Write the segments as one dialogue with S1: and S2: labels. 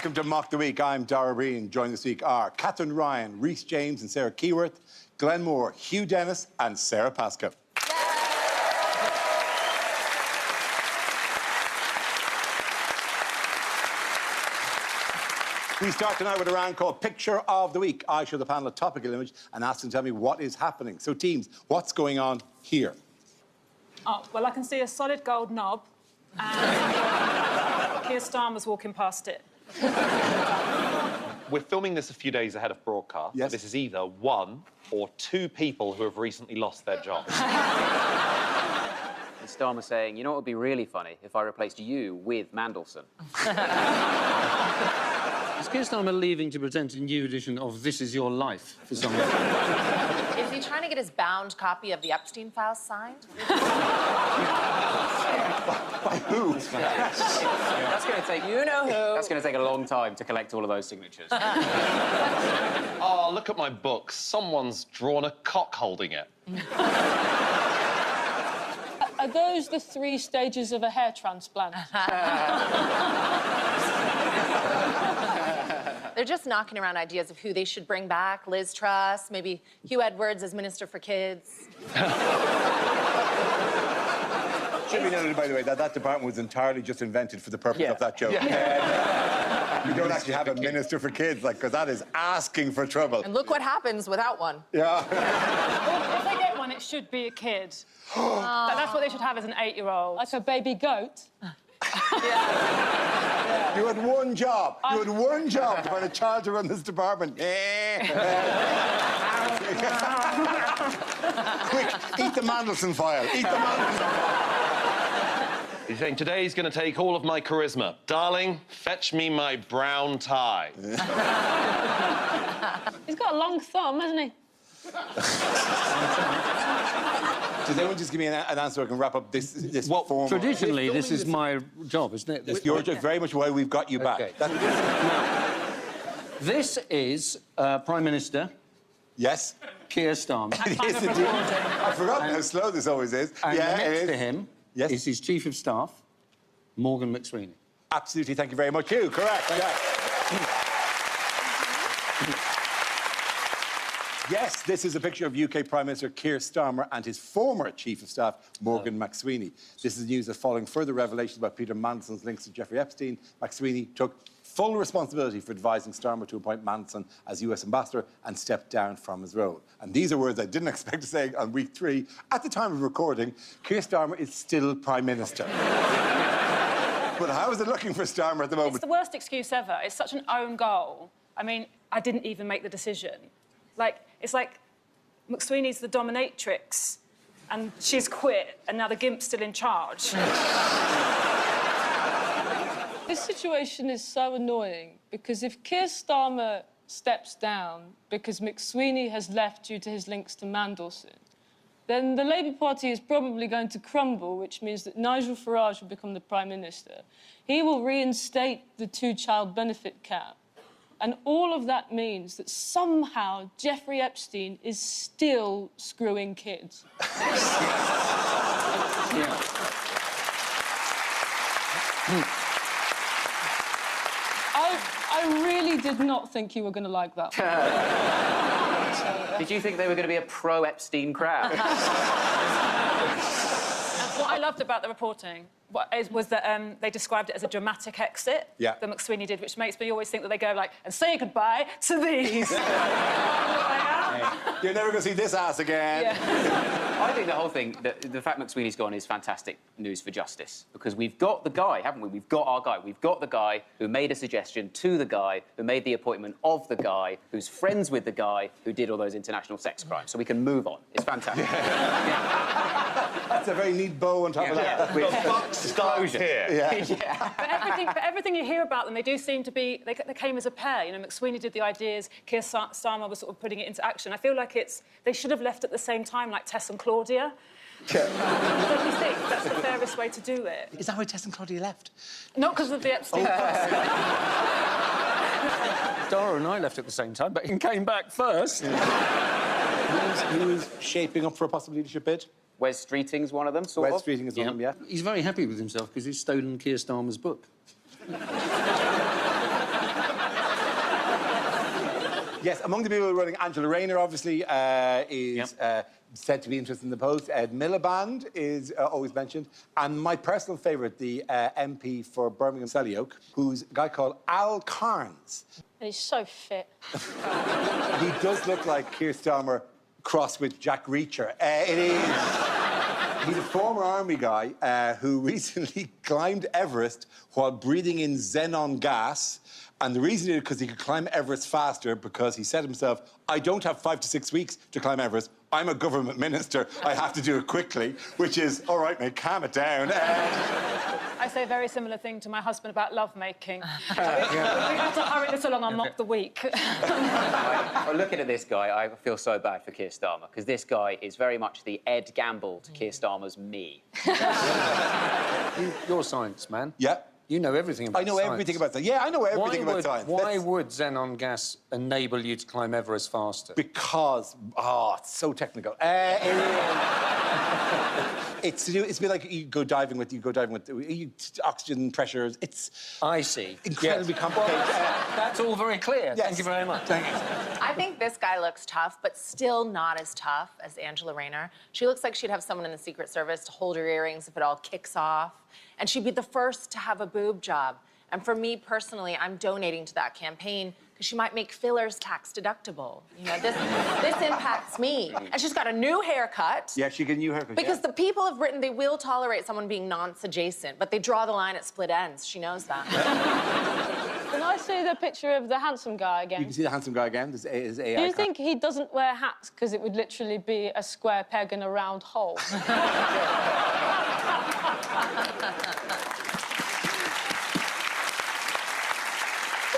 S1: welcome to Mock the Week. I'm Dara Breen. Joining this week are Katherine Ryan, Rhys James and Sara Keyworth, Glenn Moore, Hugh Dennis and Sara Pascoe. We start tonight with a round called Picture of the Week. I show the panel a topical image and ask them to tell me what is happening. So, teams, what's going on here?
S2: Oh, well, I can see a solid gold knob and Keir Starmer's walking past it.
S3: We're filming this a few days ahead of broadcast.
S1: Yes.
S3: This is either one or two people who have recently lost their jobs.
S4: It's Starmer saying, you know what would be really funny if I replaced you with Mandelson?
S5: Is Keir Starmer leaving to present a new edition of This Is Your Life for some reason?
S6: Is he trying to get his bound copy of the Epstein files signed?
S1: By who?
S4: That's going to take...
S6: You know who.
S4: That's going to take a long time to collect all of those signatures.
S3: Oh, look at my book. Someone's drawn a cock holding it.
S7: Are those the 3 stages of a hair transplant?
S6: They're just knocking around ideas of who they should bring back. Liz Truss, maybe Hugh Edwards as Minister for Kids.
S1: Should be noted, by the way, that that department was entirely just invented for the purpose of that joke.
S3: Yeah.
S1: We don't actually have a Minister for Kids, like, because that is asking for trouble.
S6: And look what happens without one.
S1: Yeah.
S2: Well, if they get one, it should be a kid. That's what they should have as an 8-year-old.
S7: Like a baby goat?
S1: You had one job. You had one job to find a child to run this department. Quick, eat the Mandelson file. Eat the Mandelson file.
S3: He's saying, today's going to take all of my charisma. Darling, fetch me my brown tie.
S7: He's got a long thumb, hasn't he?
S1: Does anyone just give me an answer so I can wrap up this
S5: Well,
S1: form?
S5: traditionally, this is my job, isn't it?
S1: It's your job, very much why we've got you back.
S5: Okay.
S1: Now,
S5: This is Prime Minister
S1: yes,
S5: Keir Starmer.
S1: it is indeed. I've forgotten how slow this always is.
S5: And
S1: yeah, it
S5: next
S1: is.
S5: to him is his Chief of Staff, Morgan McSweeney.
S1: Absolutely, thank you very much, Hugh. Correct, yeah. Yes, this is a picture of UK Prime Minister Keir Starmer and his former Chief of Staff, Morgan McSweeney. This is news that following further revelations about Peter Mandelson's links to Jeffrey Epstein, McSweeney took full responsibility for advising Starmer to appoint Mandelson as US ambassador and stepped down from his role. And these are words I didn't expect to say on week 3. At the time of recording, Keir Starmer is still Prime Minister. But how is it looking for Starmer at the moment?
S2: It's the worst excuse ever. It's such an own goal. I mean, I didn't even make the decision. Like, it's like McSweeney's the dominatrix and she's quit and now the gimp's still in charge.
S7: This situation is so annoying because if Keir Starmer steps down because McSweeney has left due to his links to Mandelson, then the Labour Party is probably going to crumble, which means that Nigel Farage will become the Prime Minister. He will reinstate the 2-child benefit cap. And all of that means that somehow Jeffrey Epstein is still screwing kids. I really did not think you were going to like that.
S4: Did you think they were going to be a pro-Epstein crowd?
S2: What I loved about the reporting was that they described it as a dramatic exit that McSweeney did, which makes me always think that they go like, and say goodbye to these.
S1: You're never going to see this ass again.
S2: Yeah.
S4: I think the whole thing, the fact McSweeney's gone is fantastic news for justice, because we've got the guy, haven't we? We've got our guy. We've got the guy who made a suggestion to the guy who made the appointment of the guy who's friends with the guy who did all those international sex crimes. So we can move on. It's fantastic.
S1: That's a very neat bow on top of that.
S3: The buck stops here.
S2: But everything you hear about them, they do seem to be... They came as a pair. You know, McSweeney did the ideas, Keir Starmer was sort of putting it into action. I feel like they should have left at the same time, like Tess and Claudia. Don't you think that's the fairest way to do it?
S1: Is that why Tess and Claudia left?
S2: Not because of the Epstein.
S5: Dara and I left at the same time, but he came back first.
S1: Who's shaping up for a possible leadership bid?
S4: Wes Streeting's one of them, sort of.
S1: Wes Streeting is one of them, yeah.
S5: He's very happy with himself because he's stolen Keir Starmer's book.
S1: Yes, among the people running, Angela Rayner, obviously, is said to be interested in the post. Ed Miliband is always mentioned. And my personal favourite, the MP for Birmingham Selly who's a guy called Al Carnes.
S7: And he's so fit.
S1: He does look like Keir Starmer crossed with Jack Reacher. It is... He's a former army guy who recently climbed Everest while breathing in xenon gas. And the reason is because he could climb Everest faster because he said himself, I don't have 5 to 6 weeks to climb Everest. I'm a government minister. I have to do it quickly, which is, all right, mate, calm it down.
S2: I say a very similar thing to my husband about lovemaking. We have to hurry this along, I'll mock the week.
S4: Well, looking at this guy, I feel so bad for Keir Starmer, because this guy is very much the Ed Gamble to Keir Starmer's me.
S5: You're a science man.
S1: Yeah.
S5: You know everything about science.
S1: I know everything about science. Yeah, I know everything about science.
S5: Why would xenon gas enable you to climb Everest faster?
S1: Because, it's so technical. It's to do. It's a bit like you go diving with oxygen pressures. It's.
S5: I see.
S1: Incredibly complicated.
S5: That's all very clear.
S1: Yes.
S5: Thank you very much.
S1: Thank you.
S6: I think this guy looks tough, but still not as tough as Angela Rayner. She looks like she'd have someone in the Secret Service to hold her earrings if it all kicks off. And she'd be the first to have a boob job. And for me personally, I'm donating to that campaign because she might make fillers tax deductible. You know, this impacts me. And she's got a new haircut.
S1: Yeah, she got a new haircut.
S6: Because the people have written they will tolerate someone being nonce-adjacent, but they draw the line at split ends. She knows that.
S7: Can I see the picture of the handsome guy again?
S1: You can see the handsome guy again. This is AI.
S7: Do you think he doesn't wear hats because it would literally be a square peg in a round hole?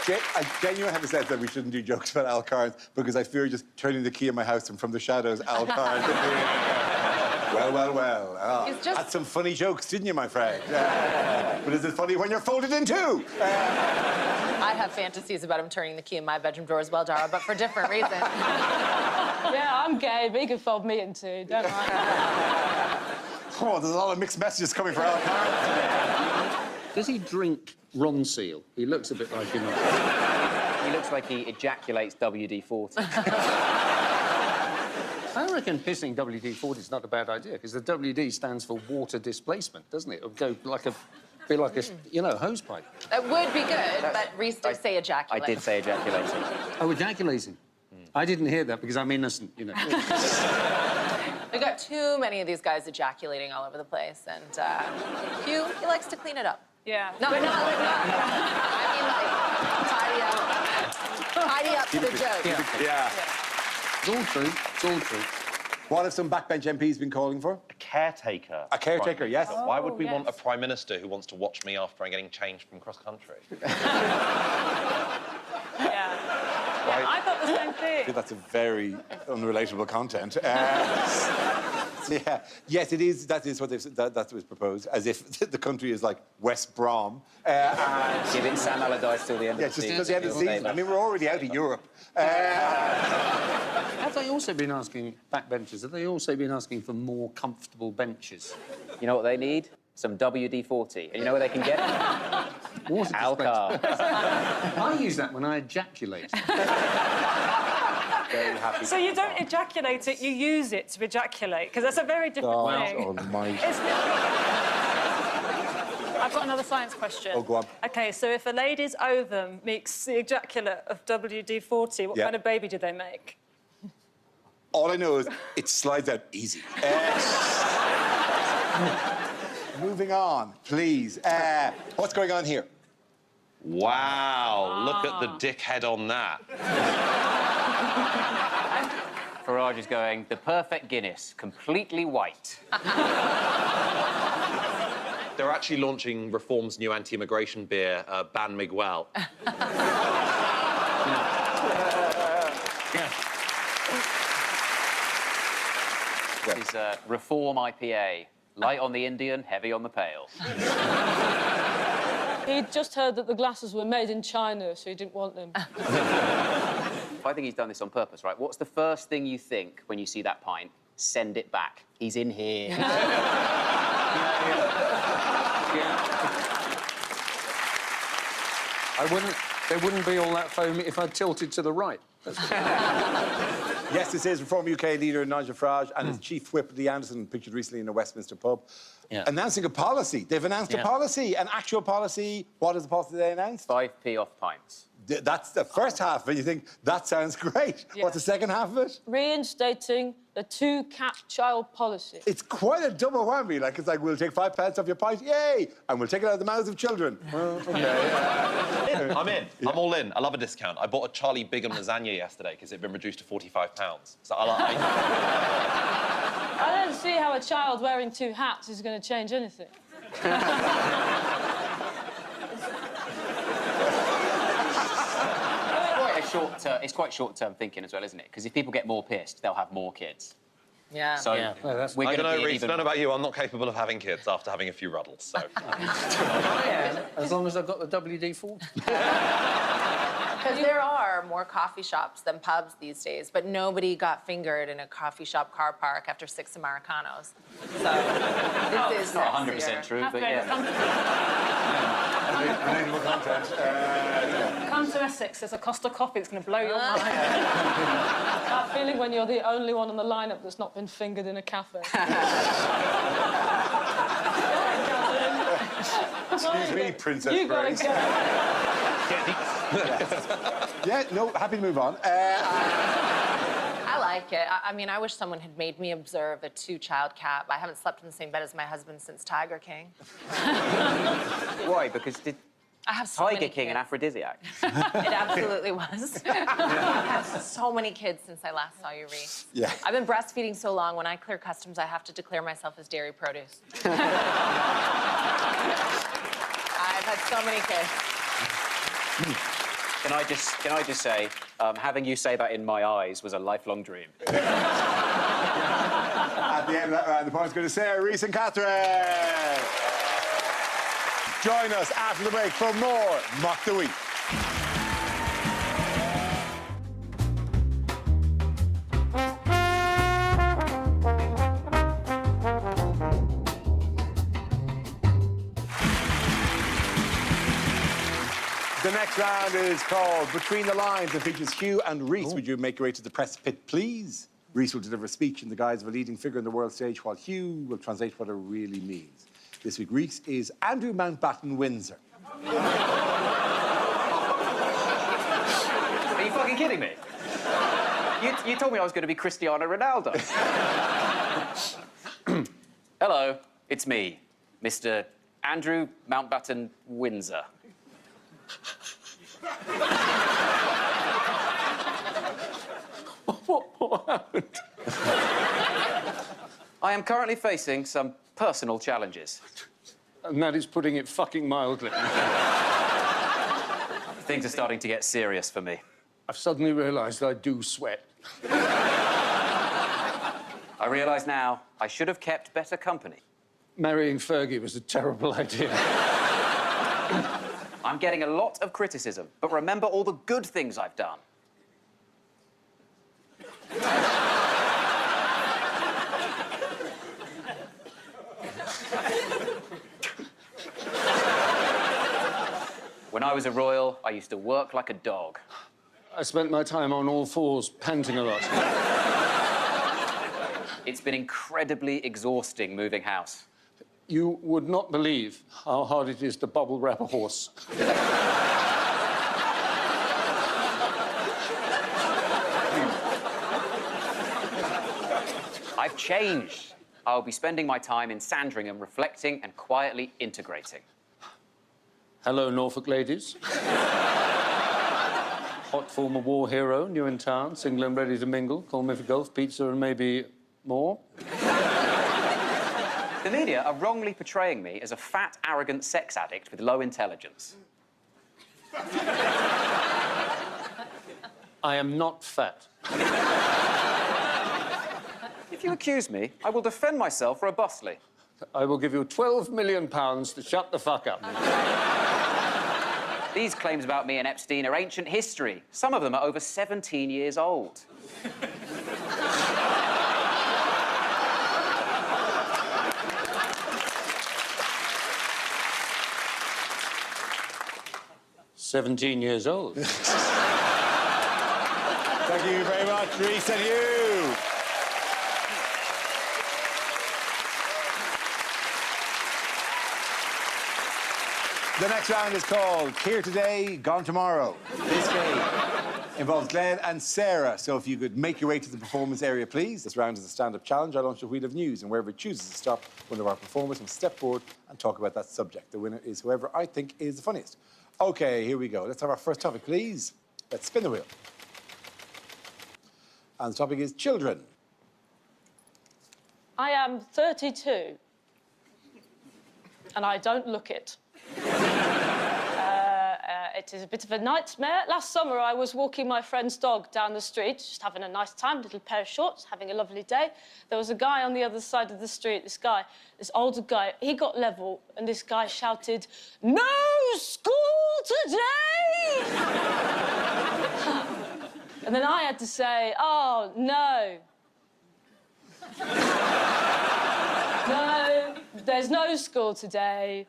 S1: I genuinely have a sense that we shouldn't do jokes about Al Carnes because I fear just turning the key in my house and from the shadows, Al Carnes appearing. Well. Oh, had some funny jokes, didn't you, my friend? But is it funny when you're folded in two?
S6: I have fantasies about him turning the key in my bedroom door as well, Dara, but for different reasons.
S7: Yeah, I'm gay, but he can fold me in two, don't I?
S1: Oh, there's a lot of mixed messages coming for Al Carnes.
S5: Does he drink Ronseal? He looks a bit like him.
S4: He looks like he ejaculates WD-40.
S5: I reckon pissing WD-40 is not a bad idea, because the WD stands for water displacement, doesn't it? It'll go like a hose pipe.
S6: It would be good, but Rhys did say ejaculate.
S4: I did say ejaculating.
S5: Oh, ejaculating. I didn't hear that because I'm innocent, you know.
S6: We got too many of these guys ejaculating all over the place, and Hugh, he likes to clean it up.
S2: Yeah.
S6: No, not. I mean, like, tidy up the joke.
S1: Yeah.
S5: It's all true. It's all true.
S1: What have some backbench MPs been calling for?
S3: A caretaker.
S1: A caretaker, yes.
S3: Why would we
S2: yes.
S3: want a Prime Minister who wants to watch me after I'm getting changed from cross-country?
S2: Yeah, I thought the same thing.
S1: That's a very unrelatable content. Yeah. Yes, it is. That is what that was proposed, as if the country is like West Brom.
S4: Giving Sam Allardyce till the end of the
S1: Just
S4: season.
S1: until the end of the season. I mean, we're already out of Europe.
S5: Have they also been asking, backbenchers, have they also been asking for more comfortable benches?
S4: You know what they need? Some WD-40. And you know where they can get it?
S5: Water
S4: Alcar.
S5: I use that when I ejaculate.
S1: Very happy.
S2: So you don't ejaculate it, you use it to ejaculate, because that's a very different thing.
S1: Almighty.
S2: I've got another science question.
S1: Oh, go on.
S2: OK, so if a lady's ovum makes the ejaculate of WD-40, what kind of baby do they make?
S1: All I know is it slides out easy. Moving on, please. What's going on here?
S3: Wow, look at the dickhead on that.
S4: Farage is going, the perfect Guinness, completely white.
S3: They're actually launching Reform's new anti-immigration beer, Ban Miguel.
S4: This is Reform IPA. Light on the Indian, heavy on the pale.
S7: He'd just heard that the glasses were made in China, so he didn't want them.
S4: I think he's done this on purpose, right? What's the first thing you think when you see that pint? Send it back. He's in here.
S5: They wouldn't be all that foamy if I tilted to the right.
S1: Yes, this is Reform UK leader Nigel Farage and his chief whip, Lee Anderson, pictured recently in a Westminster pub, announcing a policy. They've announced a policy, an actual policy. What is the policy they announced?
S4: 5p off pints.
S1: That's the first half, and you think, that sounds great.
S7: Yeah.
S1: What's the second half of it?
S7: Reinstating the two-cap child policy.
S1: It's quite a double whammy. Like, it's like, we'll take £5 off your pint, yay! And we'll take it out of the mouths of children. Well, okay.
S3: I'm in. I'm all in. I love a discount. I bought a Charlie Bigham lasagna yesterday because it'd been reduced to £45. So
S7: I don't see how a child wearing two hats is going to change anything.
S4: It's quite short-term thinking as well, isn't it? Because if people get more pissed, they'll have more kids.
S6: Yeah.
S4: So
S5: Well, that's...
S4: we're
S3: I
S4: going
S3: don't
S4: to
S3: know,
S4: be
S3: Rhys, I don't know about you. I'm not capable of having kids after having a few ruddles, so...
S5: As long as I've got the WD-40.
S6: Because there are more coffee shops than pubs these days, but nobody got fingered in a coffee shop car park after 6 Americanos. So this is
S4: not
S6: sexier.
S4: 100% true, but
S2: Catherine,
S4: yeah.
S1: Relatable content.
S2: Come to Essex, there's a Costa coffee that's going to blow your mind.
S7: That feeling when you're the only one on the lineup that's not been fingered in a cafe.
S1: Excuse me, Princess
S7: You gotta
S1: Grace.
S7: go.
S1: Yeah, no, happy to move on.
S6: I like it. I mean, I wish someone had made me observe a 2-child cap. I haven't slept in the same bed as my husband since Tiger King.
S4: Why? Because
S6: I have so
S4: Tiger
S6: many
S4: King an
S6: kids.
S4: aphrodisiac?
S6: It absolutely was. I've had so many kids since I last saw you, Rhys.
S1: Yeah.
S6: I've been breastfeeding so long, when I clear customs, I have to declare myself as dairy produce. I've had so many kids.
S4: Can I just say, having you say that in my eyes was a lifelong dream.
S1: At the end of that round, the point's going to Sara, Rhys and Katherine. Join us after the break for more Mock the Week. The next round is called Between the Lines and features Hugh and Rhys. Would you make your way to the press pit, please? Rhys will deliver a speech in the guise of a leading figure on the world stage, while Hugh will translate what it really means. This week, Rhys is Andrew Mountbatten Windsor.
S4: Are you fucking kidding me? You told me I was going to be Cristiano Ronaldo. Hello, it's me, Mr. Andrew Mountbatten Windsor.
S5: What happened?
S4: I am currently facing some personal challenges.
S5: And that is putting it fucking mildly.
S4: Things are starting to get serious for me.
S5: I've suddenly realised I do sweat.
S4: I realise now I should have kept better company.
S5: Marrying Fergie was a terrible idea.
S4: I'm getting a lot of criticism, but remember all the good things I've done. When I was a royal, I used to work like a dog.
S5: I spent my time on all fours, panting a lot.
S4: It's been incredibly exhausting moving house.
S5: You would not believe how hard it is to bubble wrap a horse.
S4: I've changed. I'll be spending my time in Sandringham reflecting and quietly integrating.
S5: Hello, Norfolk ladies. Hot former war hero, new in town, single and ready to mingle. Call me for golf, pizza, and maybe more.
S4: The media are wrongly portraying me as a fat, arrogant sex addict with low intelligence.
S5: I am not fat.
S4: If you accuse me, I will defend myself robustly.
S5: I will give you £12 million to shut the fuck up.
S4: These claims about me and Epstein are ancient history. Some of them are over 17 years old.
S5: 17 years old.
S1: Thank you very much, Rhys and Hugh. The next round is called Here Today, Gone Tomorrow. This game involves Glenn and Sara, so if you could make your way to the performance area, please. This round is a stand-up challenge. I launch a wheel of news, and wherever it chooses to stop, one of our performers must step forward and talk about that subject. The winner is whoever I think is the funniest. OK, here we go. Let's have our first topic, please. Let's spin the wheel. And the topic is children.
S7: I am 32. And I don't look it. It is a bit of a nightmare. Last summer, I was walking my friend's dog down the street, just having a nice time, little pair of shorts, having a lovely day. There was a guy on the other side of the street, this older guy, he got level, and this guy shouted, "No school today!" And then I had to say, "Oh, no. No, there's no school today.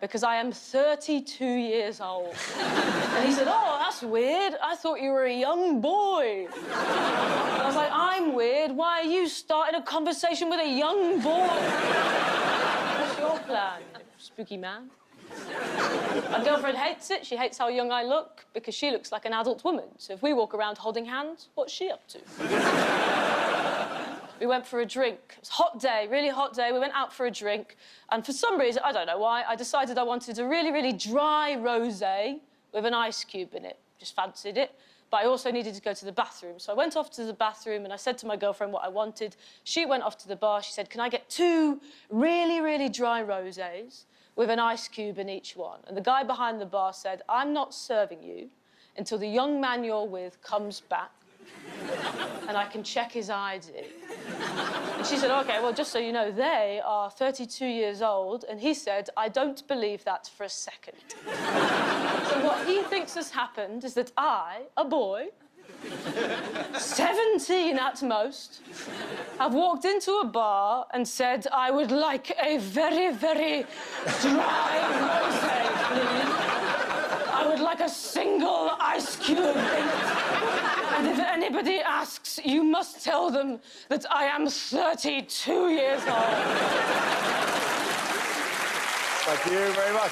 S7: Because I am 32 years old." And he said, "Oh, that's weird. I thought you were a young boy." And I was like, "I'm weird. Why are you starting a conversation with a young boy? What's your plan, spooky man?" My girlfriend hates it. She hates how young I look because she looks like an adult woman. So if we walk around holding hands, what's she up to? We went for a drink. It was a hot day, really hot day. We went out for a drink. And for some reason, I don't know why, I decided I wanted a really, really dry rosé with an ice cube in it. Just fancied it. But I also needed to go to the bathroom. So I went off to the bathroom and I said to my girlfriend what I wanted. She went off to the bar. She said, "Can I get 2 really, really dry rosés with an ice cube in each one?" And the guy behind the bar said, "I'm not serving you until the young man you're with comes back and I can check his ID." And she said, "OK, well, just so you know, they are 32 years old." And he said, "I don't believe that for a second." So what he thinks has happened is that I, a boy, 17 at most, have walked into a bar and said, "I would like a very, very dry rosé, please. I would like a single ice cube in it. And if anybody asks, you must tell them that I am 32 years old."
S1: Thank you very much.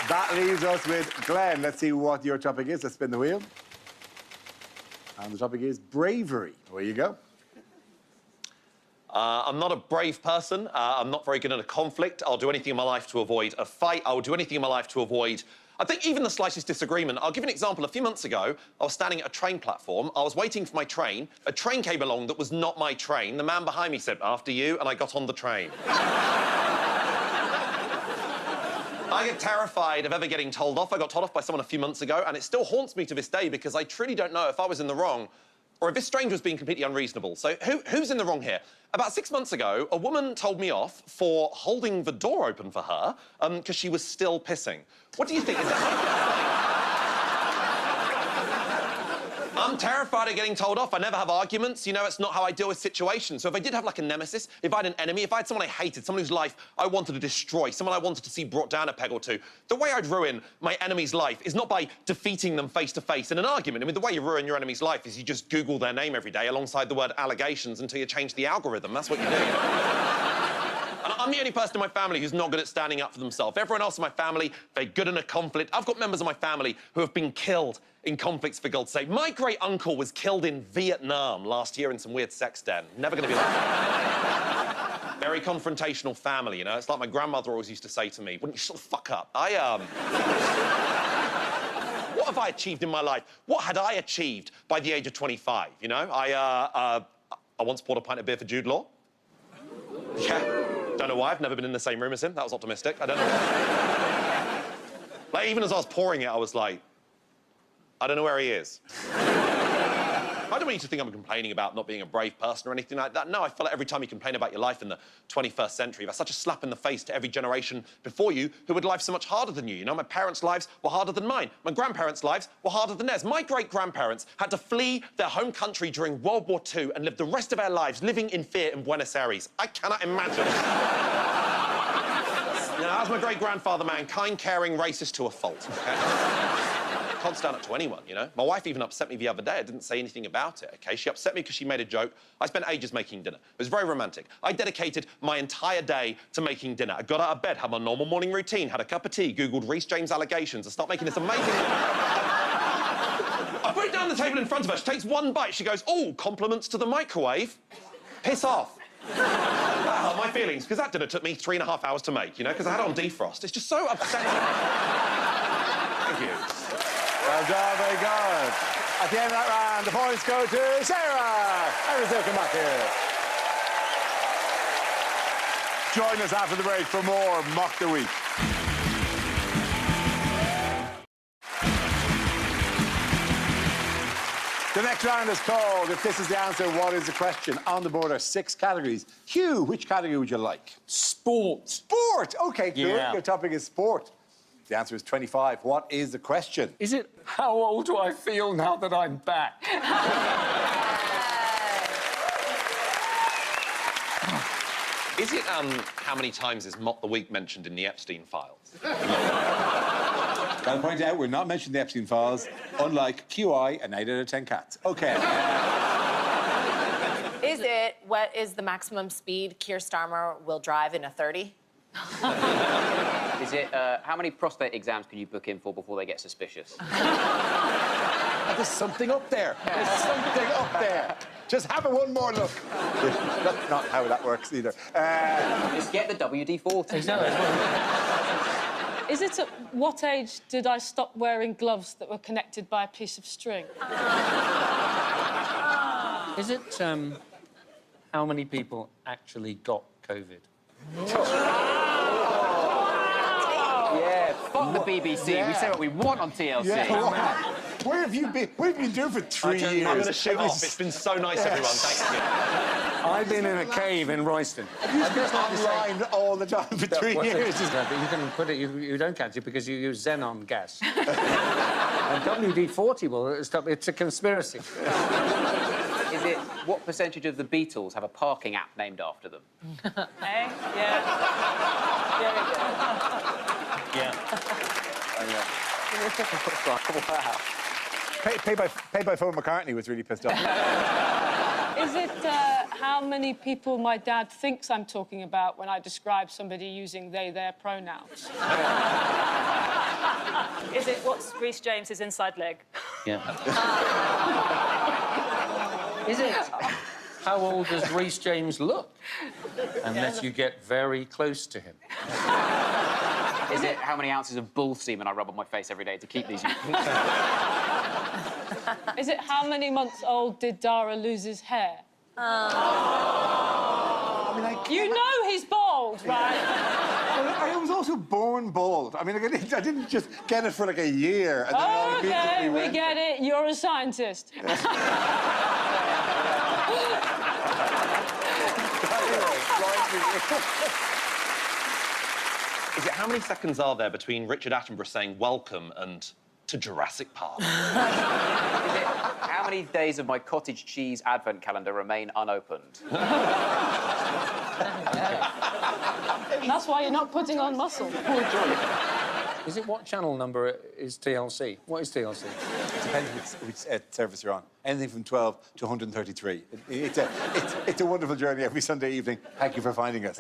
S1: That leaves us with Glenn. Let's see what your topic is. Let's spin the wheel. And the topic is bravery. Away you go.
S3: I'm not a brave person. I'm not very good in a conflict. I'll do anything in my life to avoid a fight. I'll do anything in my life to avoid, I think, even the slightest disagreement. I'll give you an example. A few months ago, I was standing at a train platform. I was waiting for my train. A train came along that was not my train. The man behind me said, "After you," and I got on the train. I get terrified of ever getting told off. I got told off by someone a few months ago, and it still haunts me to this day because I truly don't know if I was in the wrong or if this stranger was being completely unreasonable. So who's in the wrong here? About 6 months ago, a woman told me off for holding the door open for her because she was still pissing. What do you think? Is that... I'm terrified of getting told off. I never have arguments. You know, it's not how I deal with situations. So if I did have, like, a nemesis, if I had an enemy, if I had someone I hated, someone whose life I wanted to destroy, someone I wanted to see brought down a peg or two, the way I'd ruin my enemy's life is not by defeating them face to face in an argument. I mean, the way you ruin your enemy's life is you just Google their name every day alongside the word allegations until you change the algorithm. That's what you do. And I'm the only person in my family who's not good at standing up for themselves. Everyone else in my family, they're good in a conflict. I've got members of my family who have been killed in conflicts, for God's sake. My great-uncle was killed in Vietnam last year in some weird sex den. Never going to be like that. Very confrontational family, you know? It's like my grandmother always used to say to me, "Wouldn't you shut the fuck up?" What have I achieved in my life? What had I achieved by the age of 25, you know? I once bought a pint of beer for Jude Law. Yeah. Don't know why. I've never been in the same room as him. That was optimistic. I don't know. Like, even as I was pouring it, I was like, I don't know where he is. I don't want you to think I'm complaining about not being a brave person or anything like that. No, I feel like every time you complain about your life in the 21st century, that's such a slap in the face to every generation before you who had life so much harder than you. You know, my parents' lives were harder than mine. My grandparents' lives were harder than theirs. My great-grandparents had to flee their home country during World War II and live the rest of their lives living in fear in Buenos Aires. I cannot imagine. Now, that was my great-grandfather, man. Kind, caring, racist to a fault. Okay? can't stand up to anyone, you know? My wife even upset me the other day. I didn't say anything about it, OK? She upset me because she made a joke. I spent ages making dinner. It was very romantic. I dedicated my entire day to making dinner. I got out of bed, had my normal morning routine, had a cup of tea, Googled Rhys James allegations, and started making this amazing... I put it down on the table in front of her. She takes one bite. She goes, oh, compliments to the microwave. Piss off. That hurt my feelings, because that dinner took me 3.5 hours to make, you know, because I had it on defrost. It's just so upsetting. Thank you.
S1: Well done, very good. At the end of that round, the points go to Sara. And we'll come back here. Join us after the break for more Mock the Week. The next round is called If This Is the Answer, What Is the Question? On the board are 6 categories. Hugh, which category would you like?
S5: Sport.
S1: Sport! OK, good.
S5: Yeah.
S1: Your topic is sport. The answer is 25. What is the question?
S5: Is it how old do I feel now that I'm back?
S3: Is it, how many times is Mock the Week mentioned in the Epstein files?
S1: Got to point out, we're not mentioning the Epstein files, unlike QI and 8 out of 10 cats. OK.
S6: What is the maximum speed Keir Starmer will drive in a 30?
S4: Is it, how many prostate exams can you book in for before they get suspicious?
S1: There's something up there. There's something up there. Just have one more look. That's not how that works either.
S4: Just get the WD-40.
S7: Is it at what age did I stop wearing gloves that were connected by a piece of string?
S5: Is it how many people actually got COVID?
S4: Yeah, fuck the BBC.
S1: Yeah.
S4: We say what we want on TLC.
S1: Yeah. Where have you been? What have you been doing for 3 years?
S3: I'm going to shoot off. It's been so nice, everyone. Thank you.
S5: I've been in a cave in Royston.
S1: You've been online all the time for 3 years.
S5: But you can put it, you don't catch it because you use xenon gas. And WD-40 will stop. It's a conspiracy.
S4: Is it what percentage of the Beatles have a parking app named after them?
S2: Hey? Yeah.
S5: Yeah.
S4: Wow.
S1: Pay by phone McCartney was really pissed off.
S7: Is it how many people my dad thinks I'm talking about when I describe somebody using they, their pronouns?
S2: Is it what's Rhys James's inside leg?
S5: Yeah. Is it how old does Rhys James look? Unless you get very close to him.
S4: Is it how many ounces of bull semen I rub on my face every day to keep these...
S7: Is it how many months old did Dara lose his hair? You know he's bald, right?
S1: I was also born bald. I mean, I didn't just get it for like a year. And then I
S7: OK,
S1: immediately
S7: we
S1: went...
S7: get it. You're a scientist.
S3: Is it how many seconds are there between Richard Attenborough saying welcome and to Jurassic Park?
S4: Is it how many days of my cottage cheese advent calendar remain unopened?
S7: That's why you're not putting on muscle.
S5: Is it what channel number is TLC? What is TLC?
S1: It depends which service you're on. Anything from 12 to 133. It's a wonderful journey every Sunday evening. Thank you for finding us.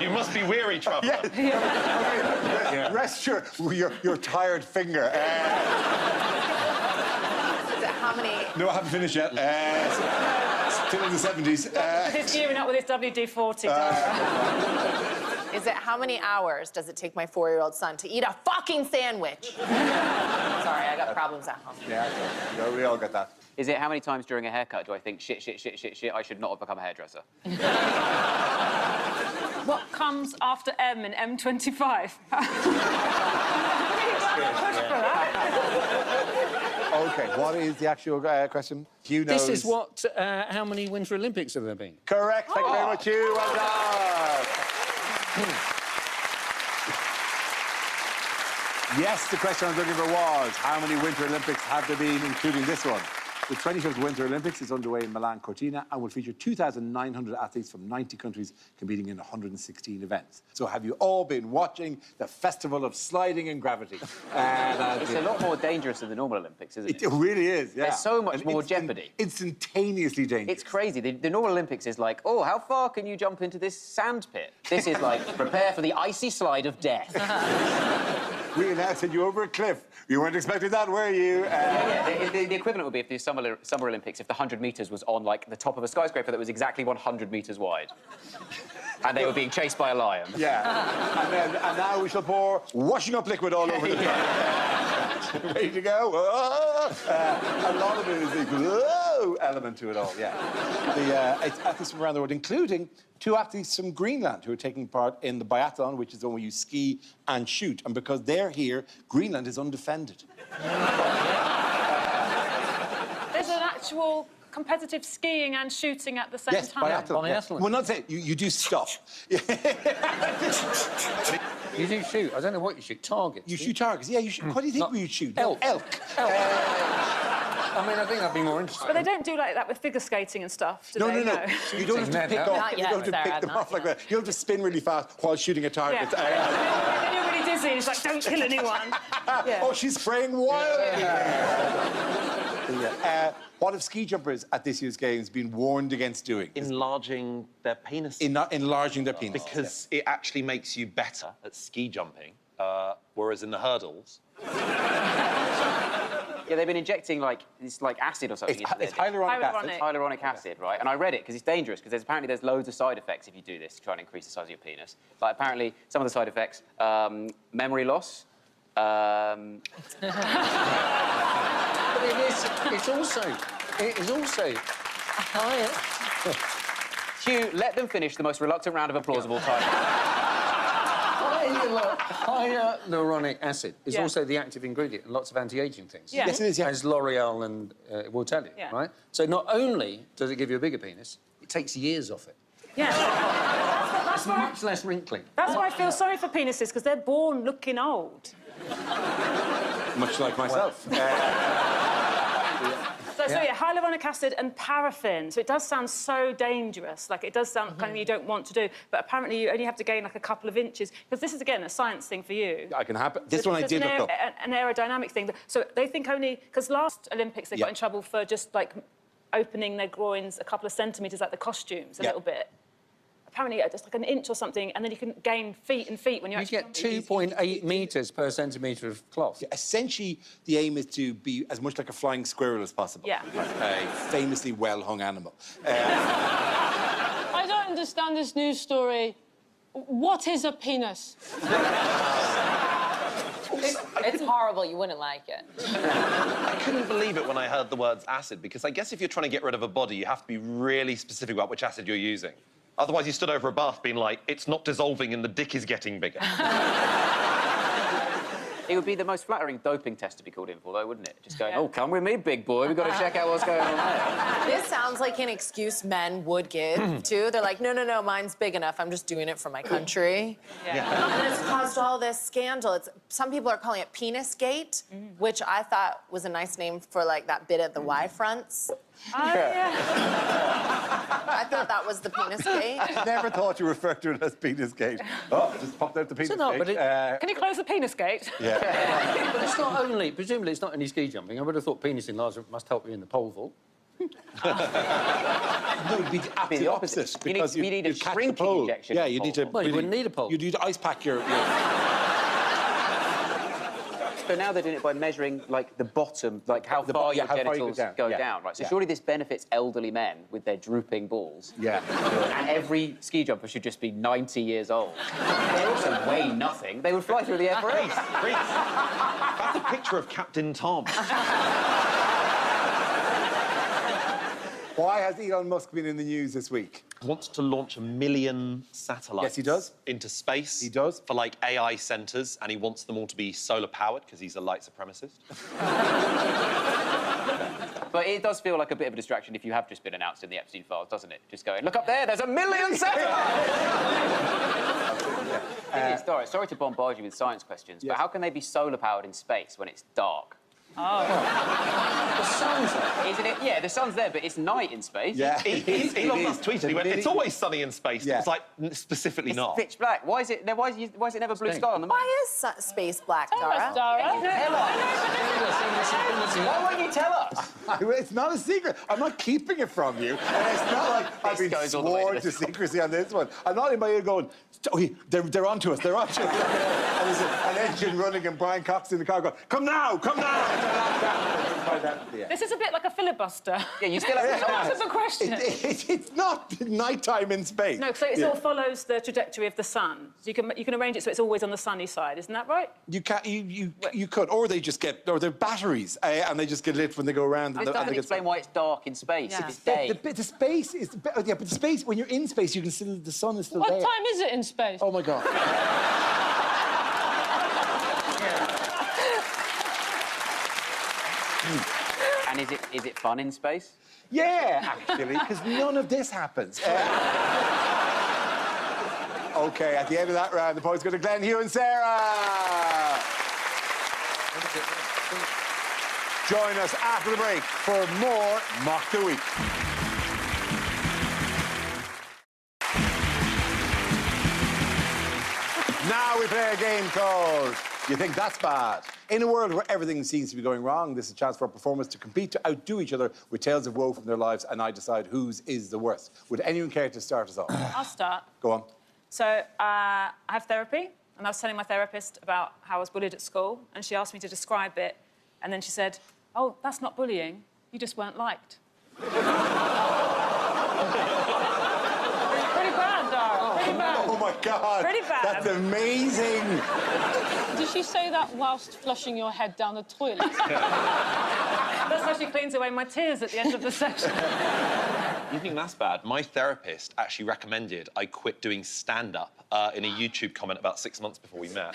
S3: You must be weary, traveller.
S1: Yeah. Rest your tired finger.
S6: How many?
S1: No, I haven't finished yet. Still in the 70s.
S2: He's gearing up with his WD-40.
S6: Is it how many hours does it take my 4-year-old son to eat a fucking sandwich? Sorry, I got problems at home.
S1: Yeah, we all get that.
S4: Is it how many times during a haircut do I think, shit, I should not have become a hairdresser?
S2: What comes after M in M25?
S1: OK, what is the actual question? Hugh knows.
S5: This is what... how many Winter Olympics have there been?
S1: Correct. Thank you very much, Hugh. Well done. Yes, the question I was looking for was, how many Winter Olympics have there been, including this one? The 25th Winter Olympics is underway in Milan Cortina and will feature 2,900 athletes from 90 countries competing in 116 events. So have you all been watching the Festival of Sliding and Gravity?
S4: It's a lot more dangerous than the normal Olympics, isn't it?
S1: It really is, yeah.
S4: There's so much
S1: And
S4: more jeopardy.
S1: Instantaneously dangerous.
S4: It's crazy. The normal Olympics is like, oh, how far can you jump into this sand pit? This is like, prepare for the icy slide of death.
S1: We now send you over a cliff. You weren't expecting that, were you?
S4: The equivalent would be if the Summer Olympics, if the 100 metres was on, like, the top of a skyscraper that was exactly 100 metres wide. And they were being chased by a lion.
S1: Yeah. And now we shall pour washing up liquid all over the place. Ready to go? A lot of it is the whoa element to it all, yeah. It's athletes from around the world, including 2 athletes from Greenland who are taking part in the biathlon, which is the one where you ski and shoot. And because they're here, Greenland is undefended.
S2: There's an actual competitive skiing and shooting at the same time.
S1: Biathlon.
S5: Biathlon.
S1: Well, not saying you do stop.
S5: You do shoot. I don't know what you shoot. Targets.
S1: You shoot targets. Yeah, you shoot. What do you think you'd shoot?
S5: Elk.
S1: Elk.
S5: I mean, I think that'd be more interesting.
S2: But they don't do like that with figure skating and stuff, do
S1: No.
S2: they?
S1: You don't have to pick off.
S6: Not
S1: You
S6: yet,
S1: don't have to
S6: Sarah,
S1: pick them
S6: not
S1: off like
S6: yet.
S1: that. You don't have to spin really fast while shooting a target.
S2: Yeah. Then you're really dizzy and it's like, don't kill anyone. Yeah.
S1: Oh, she's spraying wildly. What have ski jumpers at this year's Games been warned against doing?
S3: Enlarging their penis.
S1: Enlarging their penis.
S3: Because it actually makes you better at ski jumping, whereas in the hurdles...
S4: Yeah, they've been injecting, like, this, like, acid or something into
S1: It's
S4: their...
S1: hyaluronic acid.
S4: Hyaluronic acid, right? And I read it because it's dangerous because apparently there's loads of side effects if you do this to try and increase the size of your penis. Like, apparently, some of the side effects, memory loss,
S5: But it is also...
S4: Hugh, let them finish the most reluctant round of applause of all time.
S5: Hyaluronic acid is also the active ingredient in lots of anti-aging things.
S2: Yeah.
S1: Yes, it is, yeah.
S5: As L'Oreal and will tell you,
S2: Yeah.
S5: right? So not only does it give you a bigger penis, it takes years off it.
S2: Yeah.
S5: It's much less wrinkling.
S2: That's why I feel sorry for penises, because they're born looking old.
S1: Much like myself.
S2: So yeah, hyaluronic acid and paraffin. So it does sound so dangerous. Like, it does sound kind of you don't want to do. But apparently you only have to gain, like, a couple of inches. Because this is, again, a science thing for you.
S1: I can happen. This one I did look up.
S2: An aerodynamic thing. So they think only... Because last Olympics, they got in trouble for just, like, opening their groins a couple of centimetres, like the costumes, a little bit. Apparently, just like an inch or something, and then you can gain feet and feet when you're
S5: You get 2.8 metres per centimetre of cloth.
S1: Essentially, the aim is to be as much like a flying squirrel as possible.
S2: Yeah.
S1: A famously well-hung animal.
S7: I don't understand this news story. What is a penis?
S6: It's horrible. You wouldn't like it.
S3: I couldn't believe it when I heard the words acid, because I guess if you're trying to get rid of a body, you have to be really specific about which acid you're using. Otherwise, you stood over a bath being like, it's not dissolving and the dick is getting bigger.
S4: It would be the most flattering doping test to be called in for, though, wouldn't it? Just going, oh, come with me, big boy. We've got to check out what's going on there.
S6: This sounds like an excuse men would give, too. They're like, no, mine's big enough. I'm just doing it for my country. And it's caused all this scandal. Some people are calling it Penisgate, which I thought was a nice name for, like, that bit at the Y-fronts.
S2: Oh, yeah.
S6: I thought that was the Penisgate.
S1: I never thought you referred to it as penis gate. Oh, just popped out the penis
S5: no,
S1: gate.
S5: but
S2: Can you close the penis gate?
S1: Yeah.
S5: But it's not only... Presumably, it's not only ski jumping. I would have thought penis enlargement must help you in the pole vault.
S1: No, it'd be the absolute opposite. Because
S4: you need a
S1: catch the
S4: shrinking
S1: pole.
S4: injection
S1: Yeah,
S4: of
S1: you
S4: pole
S1: need to...
S4: vault.
S5: Well, you wouldn't need a pole.
S1: You need to ice pack your...
S4: So now they're doing it by measuring, like, the bottom, like, how far your
S1: how far you
S4: genitals go down, right? So surely this benefits elderly men with their drooping balls.
S1: Yeah.
S4: And every ski jumper should just be 90 years old. They also weigh nothing. They would fly through the air for ages.
S3: Rhys, that's a picture of Captain Tom.
S1: Why has Elon Musk been in the news this week?
S3: Wants to launch 1 million satellites.
S1: Yes, he does.
S3: Into space.
S1: He does.
S3: For, like, AI centres, and he wants them all to be solar-powered, because he's a light supremacist.
S4: But it does feel like a bit of a distraction if you have just been announced in the Epstein files, doesn't it? Just going, look up there, there's 1 million satellites! Sorry to bombard you with science questions, but how can they be solar-powered in space when it's dark?
S5: The sun sun's there.
S4: Isn't it? Yeah, the sun's there, but it's night in space.
S1: Yeah.
S3: Elon Musk tweeted, he went, it's always sunny in space.
S1: Yeah.
S3: It's like, specifically
S4: It's
S3: not.
S4: pitch black. Why is it never blue sky on the moon?
S6: Why is space black,
S7: Tell us,
S6: Dara?
S7: Dara.
S4: Tell us. Why won't you tell us?
S1: It's not a secret. I'm not keeping it from you. And it's not like I've been
S4: goes all the way
S1: sworn
S4: to
S1: to
S4: the top.
S1: secrecy on this one. I'm not in my ear going, oh, they're onto us, they're onto us. And there's an engine running and Brian Cox in the car going, come now, come now. Yeah.
S2: This is a bit like a filibuster.
S4: Yeah, you still have to
S2: Answer the question.
S1: It's not nighttime in space.
S2: No, so it sort of follows the trajectory of the sun. So you can arrange it so it's always on the sunny side, isn't that right?
S1: You could, or they just get, or they're batteries, and they just get lit when they go around.
S4: This doesn't explain why it's dark in space if it's day.
S1: The space is, yeah, but the space, when you're in space, you can still, the sun is still
S7: What
S1: there.
S7: time is it in space?
S1: Oh my God.
S4: And is it fun in space?
S1: Yeah, actually, because none of this happens. OK, at the end of that round, the points go to Glenn, Hugh and Sara. Join us after the break for more Mock the Week. Now we play a game called You Think That's Bad? In a world where everything seems to be going wrong, this is a chance for our performers to compete to outdo each other with tales of woe from their lives, and I decide whose is the worst. Would anyone care to start us off?
S2: I'll start.
S1: Go on.
S2: So I have therapy, and I was telling my therapist about how I was bullied at school, and she asked me to describe it, and then she said, oh, that's not bullying, you just weren't liked. Pretty bad, Dara, pretty bad.
S1: Oh, my God.
S2: Pretty bad.
S1: That's amazing.
S7: Did she say that whilst flushing your head down the toilet?
S2: That's how she cleans away my tears at the end of the session.
S3: You think that's bad? My therapist actually recommended I quit doing stand-up in a YouTube comment about 6 months before we met.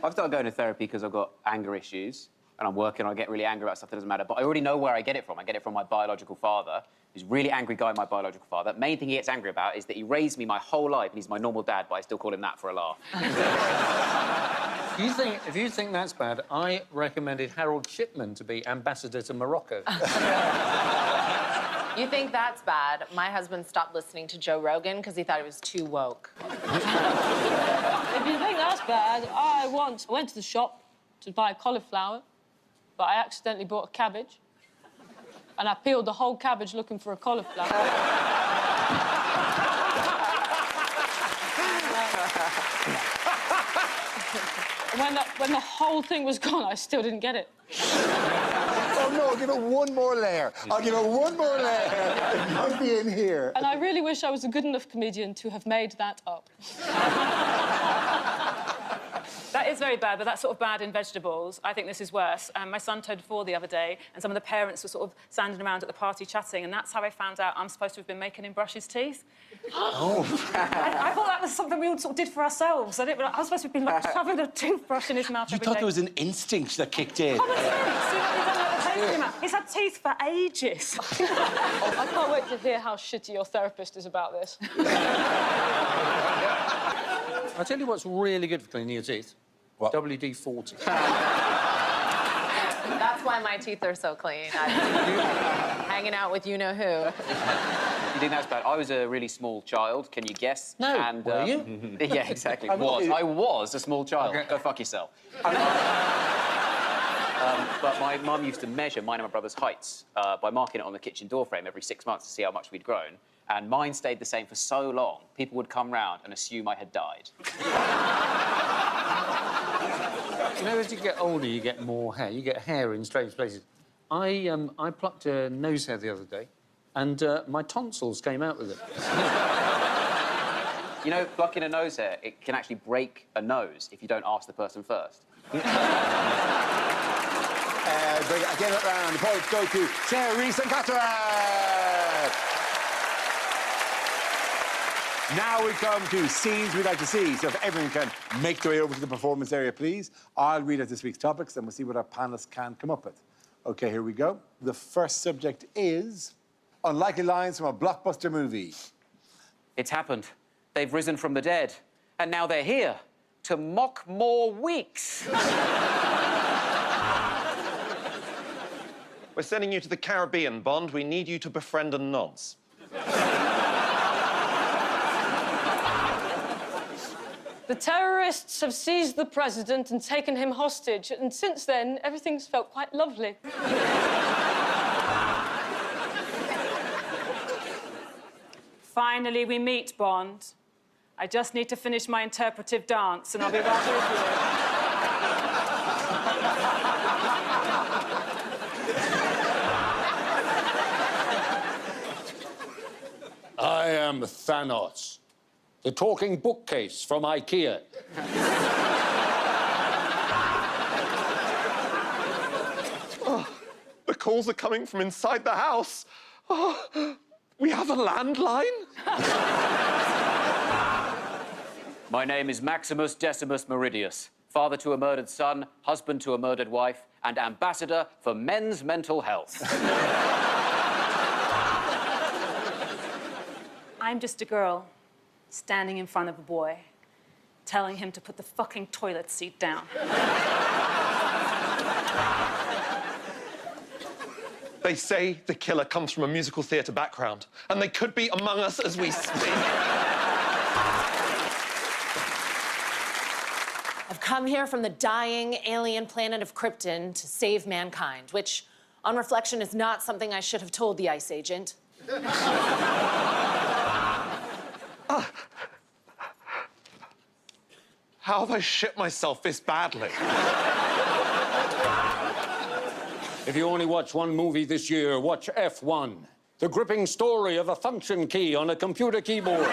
S4: I've started going to therapy because I've got anger issues and I'm working, I get really angry about stuff that doesn't matter, but I already know where I get it from. I get it from my biological father, who's a really angry guy, my biological father. The main thing he gets angry about is that he raised me my whole life and he's my normal dad, but I still call him that for a laugh.
S5: If you think that's bad, I recommended Harold Shipman to be ambassador to Morocco.
S6: You think that's bad? My husband stopped listening to Joe Rogan because he thought it was too woke.
S7: If you think that's bad, I once went to the shop to buy a cauliflower, but I accidentally bought a cabbage. And I peeled the whole cabbage looking for a cauliflower. When the whole thing was gone, I still didn't get it.
S1: Oh, no, I'll give it one more layer. I'll give it one more layer. It might be in here.
S7: And I really wish I was a good enough comedian to have made that up.
S2: That is very bad, but that's sort of bad in vegetables. I think this is worse. My son turned 4 the other day, and some of the parents were sort of standing around at the party chatting, and that's how I found out I'm supposed to have been making him brush his teeth.
S1: Oh.
S2: I thought that was something we all sort of did for ourselves. I was supposed to have been like shoving a toothbrush in his mouth
S1: You
S2: every
S1: thought
S2: day.
S1: there was an instinct that kicked in.
S2: Common sense. You know, he's done that with taste in your mouth. He's had teeth for ages.
S7: I can't wait to hear how shitty your therapist is about this.
S5: I'll tell you what's really good for cleaning your teeth.
S1: What?
S5: WD-40.
S6: That's why my teeth are so clean. Hanging out with you-know-who.
S4: You think that's bad? I was a really small child. Can you guess?
S5: No.
S4: And,
S5: Were you?
S4: Yeah, exactly. I was a small child.
S5: Okay.
S4: Go fuck yourself. But my mum used to measure mine and my brother's heights by marking it on the kitchen door frame every 6 months to see how much we'd grown. And mine stayed the same for so long, people would come round and assume I had died.
S5: You know, as you get older, you get more hair. You get hair in strange places. I plucked a nose hair the other day, and my tonsils came out with it.
S4: You know, plucking a nose hair, it can actually break a nose if you don't ask the person first.
S1: At the end of that round, the points go to Sara, Rhys and Katherine. Now we come to scenes we'd like to see. So if everyone can make their way over to the performance area, please. I'll read out this week's topics and we'll see what our panellists can come up with. OK, here we go. The first subject is unlikely lines from a blockbuster movie.
S4: It's happened. They've risen from the dead, and now they're here to mock more weeks.
S3: We're sending you to the Caribbean, Bond. We need you to befriend a nonce.
S7: The terrorists have seized the president and taken him hostage, and since then, everything's felt quite lovely.
S2: Finally, we meet, Bond. I just need to finish my interpretive dance, and I'll be right with you.
S5: I am Thanos, the talking bookcase from IKEA.
S3: The calls are coming from inside the house. Oh, we have a landline?
S4: My name is Maximus Decimus Meridius, father to a murdered son, husband to a murdered wife, and ambassador for men's mental health.
S2: I'm just a girl standing in front of a boy, telling him to put the fucking toilet seat down.
S3: They say the killer comes from a musical theatre background, and they could be among us as we speak.
S6: I've come here from the dying alien planet of Krypton to save mankind, which, on reflection, is not something I should have told the ICE agent.
S3: How have I shit myself this badly?
S5: If you only watch one movie this year, watch F1. The gripping story of a function key on a computer keyboard.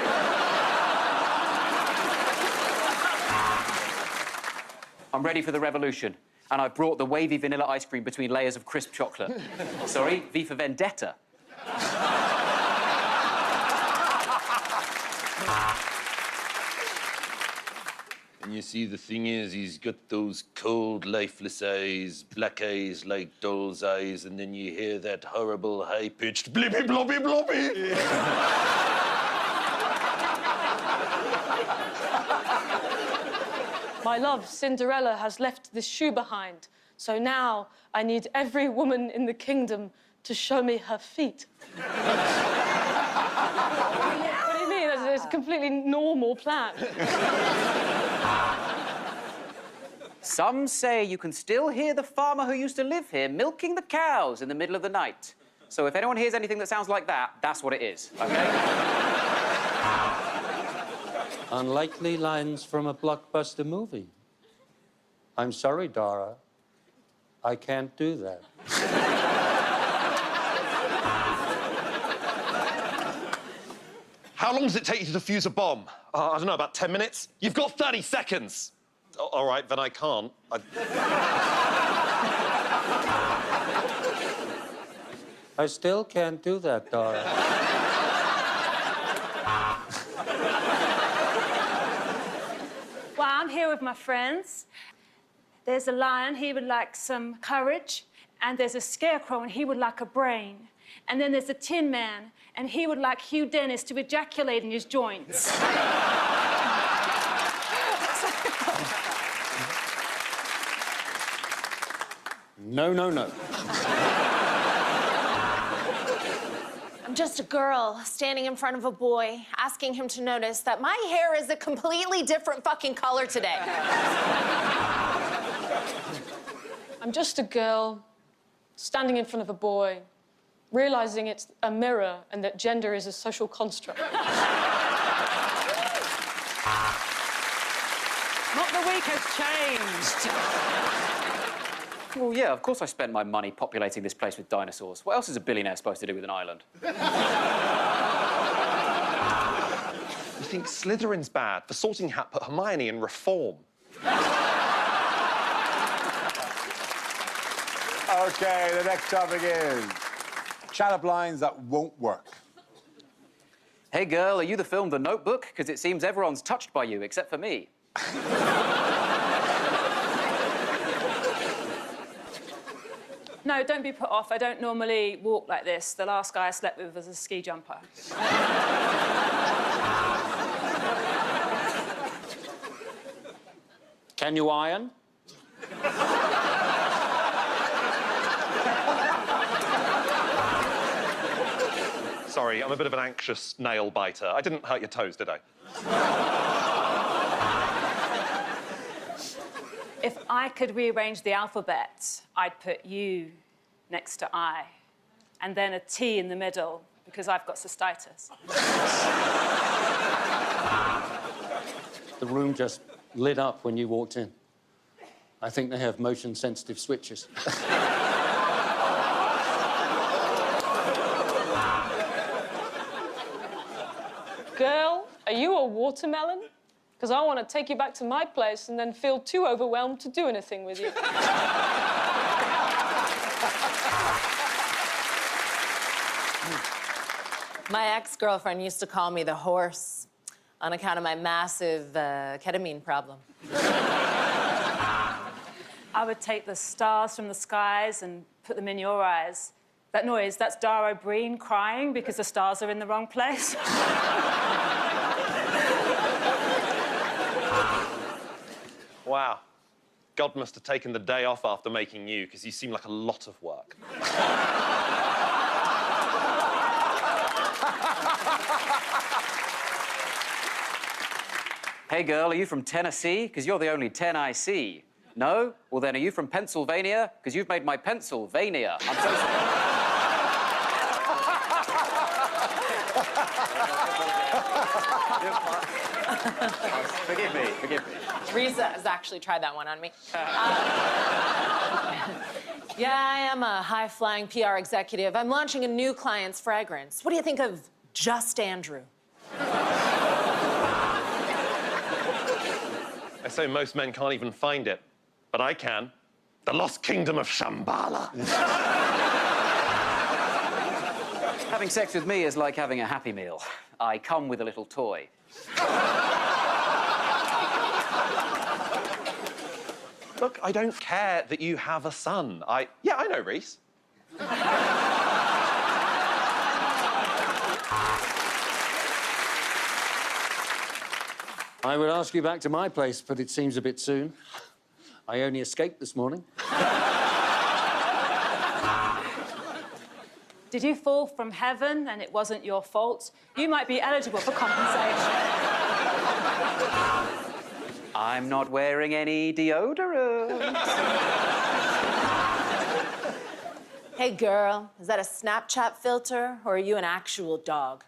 S4: I'm ready for the revolution, and I've brought the wavy vanilla ice cream between layers of crisp chocolate. Sorry, V for vendetta.
S3: And you see, the thing is, he's got those cold, lifeless eyes, black eyes like doll's eyes, and then you hear that horrible, high-pitched blippy, bloppy, bloppy.
S7: My love, Cinderella, has left this shoe behind, so now I need every woman in the kingdom to show me her feet. What do you mean? It's a completely normal plan.
S4: Some say you can still hear the farmer who used to live here milking the cows in the middle of the night. So if anyone hears anything that sounds like that, that's what it is, OK?
S5: Unlikely lines from a blockbuster movie. I'm sorry, Dara. I can't do that.
S3: How long does it take you to defuse a bomb? I don't know, about 10 minutes? You've got 30 seconds. All right, then I can't.
S5: I still can't do that, Dara.
S2: Well, I'm here with my friends. There's a lion, he would like some courage. And there's a scarecrow, and he would like a brain. And then there's a Tin Man, and he would like Hugh Dennis to ejaculate in his joints.
S5: No, no, no.
S6: I'm just a girl standing in front of a boy, asking him to notice that my hair is a completely different fucking color today.
S7: I'm just a girl standing in front of a boy, realizing it's a mirror and that gender is a social construct.
S2: Not the week has changed.
S4: Well, yeah, of course I spent my money populating this place with dinosaurs. What else is a billionaire supposed to do with an island?
S3: You think Slytherin's bad? The Sorting Hat put Hermione in reform.
S1: OK, the next topic is chat-up lines that won't work.
S4: Hey, girl, are you the film The Notebook? Because it seems everyone's touched by you, except for me.
S2: No, don't be put off. I don't normally walk like this. The last guy I slept with was a ski jumper.
S5: Can you iron?
S3: Sorry, I'm a bit of an anxious nail biter. I didn't hurt your toes, did I?
S2: If I could rearrange the alphabet, I'd put U next to I, and then a T in the middle, because I've got cystitis.
S5: The room just lit up when you walked in. I think they have motion-sensitive switches.
S7: Girl, are you a watermelon? Because I want to take you back to my place and then feel too overwhelmed to do anything with you.
S6: My ex-girlfriend used to call me the horse on account of my massive ketamine problem.
S2: I would take the stars from the skies and put them in your eyes. That noise, that's Dara Breen crying because the stars are in the wrong place.
S3: Wow. God must have taken the day off after making you, because you seem like a lot of work.
S4: Hey, girl, are you from Tennessee? Because you're the only 10 I see. No? Well, then, are you from Pennsylvania? Because you've made my Pennsylvania. I'm so sorry. Forgive me, forgive me.
S6: Rhys has actually tried that one on me. Yeah, I am a high-flying PR executive. I'm launching a new client's fragrance. What do you think of Just Andrew?
S3: I say most men can't even find it, but I can. The Lost Kingdom of Shambhala.
S4: Having sex with me is like having a Happy Meal. I come with a little toy.
S3: Look, I don't care that you have a son. Yeah, I know Rhys.
S5: I would ask you back to my place, but it seems a bit soon. I only escaped this morning.
S2: Did you fall from heaven and it wasn't your fault? You might be eligible for compensation.
S4: I'm not wearing any deodorant.
S6: Hey, girl, is that a Snapchat filter, or are you an actual dog?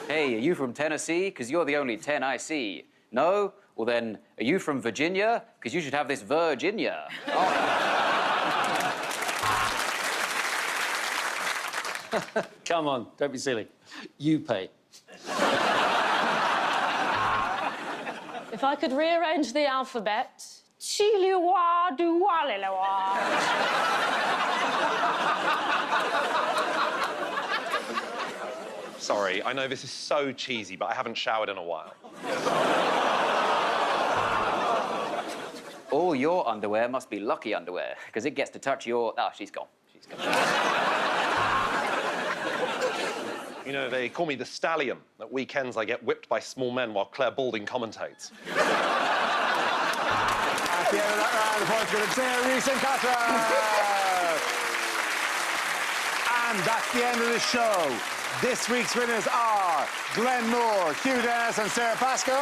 S4: Hey, are you from Tennessee? Because you're the only 10 I see. No? Well, then, are you from Virginia? Because you should have this Virginia.
S5: Come on, don't be silly. You pay.
S7: If I could rearrange the alphabet, Chiliwa duwalilawa.
S3: Sorry, I know this is so cheesy, but I haven't showered in a while.
S4: All your underwear must be lucky underwear, because it gets to touch your... Oh, she's gone. She's gone.
S3: You know, they call me the Stallion. At weekends, I get whipped by small men while Claire Balding commentates.
S1: At the end of that round, the points go to Sara, Rhys and Katherine. And that's the end of the show. This week's winners are Glenn Moore, Hugh and Sara Pascoe.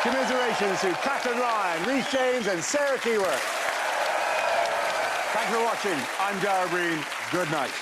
S1: Commiserations to Katherine Ryan, Rhys James and Sara Keyworth. Thank you for watching. I'm Dara Breen. Good night.